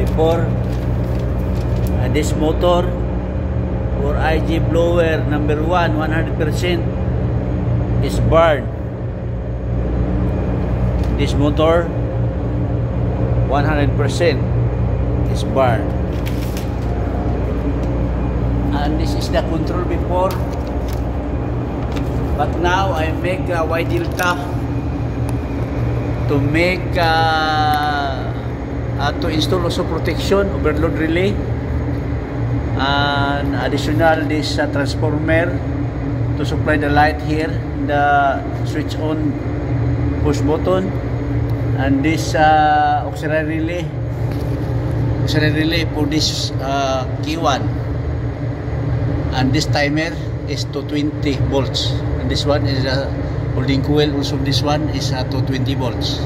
before. This motor for IG blower number 1, 100% is burned. This motor 100% is burned. And this is the control before, but now I make a Y delta to make to install also protection overload relay, and additional this transformer to supply the light here, the switch on push button, and this auxiliary relay for this key1, and this timer is to 20 volts, and this one is a holding coil. Also this one is to 20 volts.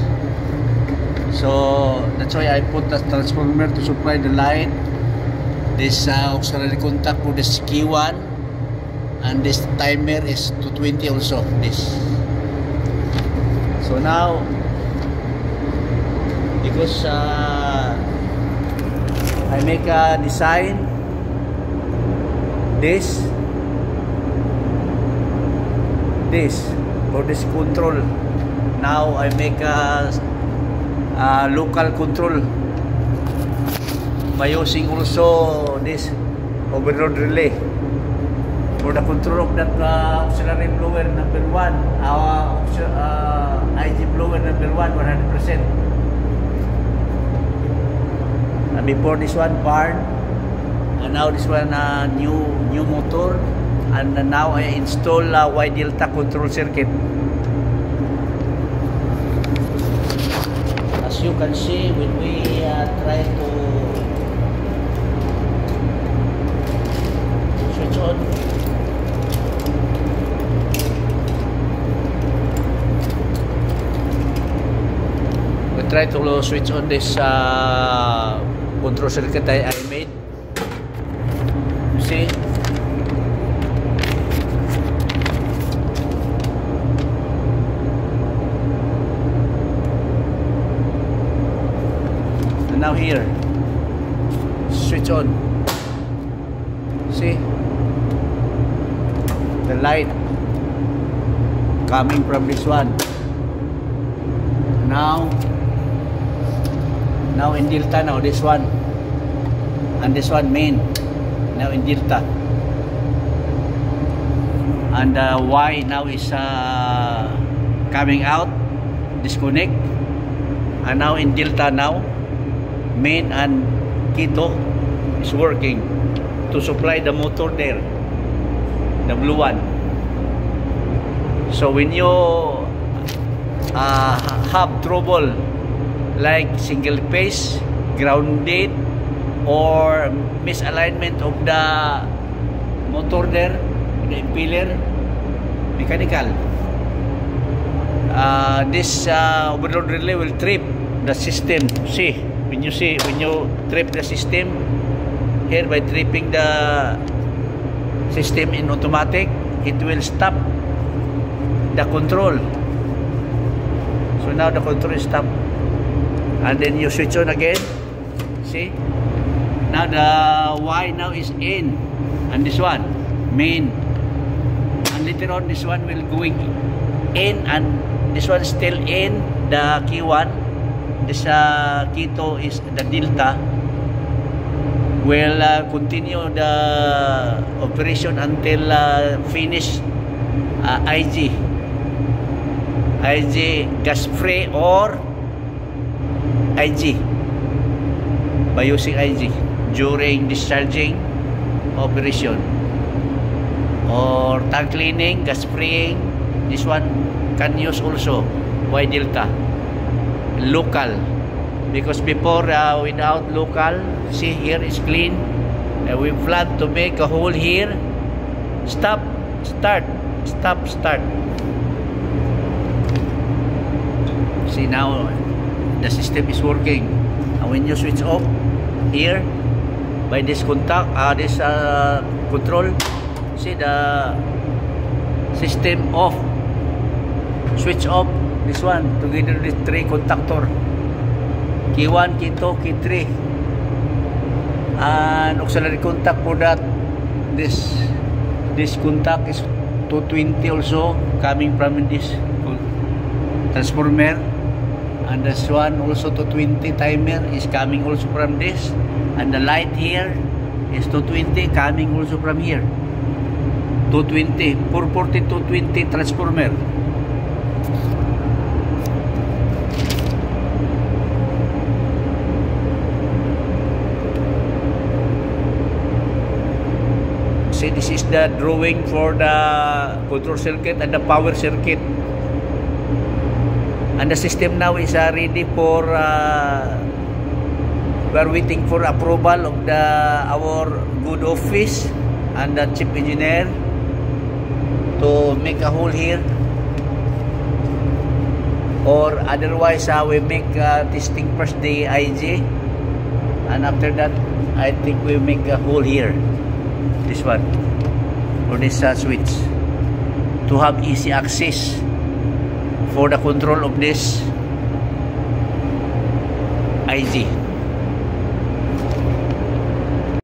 So that's why I put the transformer to supply the light, this auxiliary contact for this key1, and this timer is to 20 also, this. So now, because I make a design this for this control, now I make a local control by using also this overload relay for the control of that auxiliary blower number 1, IG blower number 1, 100%. And before this one burned, and now this one new motor, and now I install Y delta control circuit. As you can see, when we try to switch on, we try to switch on this control circuit I made. You see, and now here, switch on. See the light coming from this one. Now in delta, now this one, and this one main, now in delta, and Y now is coming out, disconnect, and now in delta, now main and key2 is working to supply the motor there, the blue one. So when you have trouble like single phase, grounded, or misalignment of the motor there, the impeller, mechanical, this overload relay will trip the system. See, when you trip the system here, by tripping the system in automatic, it will stop the control. So now the control is stopped, and then you switch on again. See, now the Y now is in, and this one main, and later on this one will going in, and this one still in the key1. This key2 is the delta, will continue the operation until finish IG gas free or IG, by using IG during discharging operation, or tank cleaning, gas freeing. This one can use also Y delta local, because before without local, see here is clean, and we plan to make a hole here, stop, start, stop, start. See, now the system is working, and when you switch off here by this contact, this control, see the system off, switch off. This one together with 3 contactor, key1, key2, key3, and auxiliary contact for that. This contact is 220 also coming from this transformer, and this one also 220 timer is coming also from this, and the light here is 220 coming also from here. 220 440 220 transformer. See, this is the drawing for the control circuit and the power circuit, and the system now is ready for we are waiting for approval of our good office and the chief engineer to make a hole here, or otherwise we make testing first the IG, and after that I think we make a hole here, this one, or this switch, to have easy access for the control of this IG.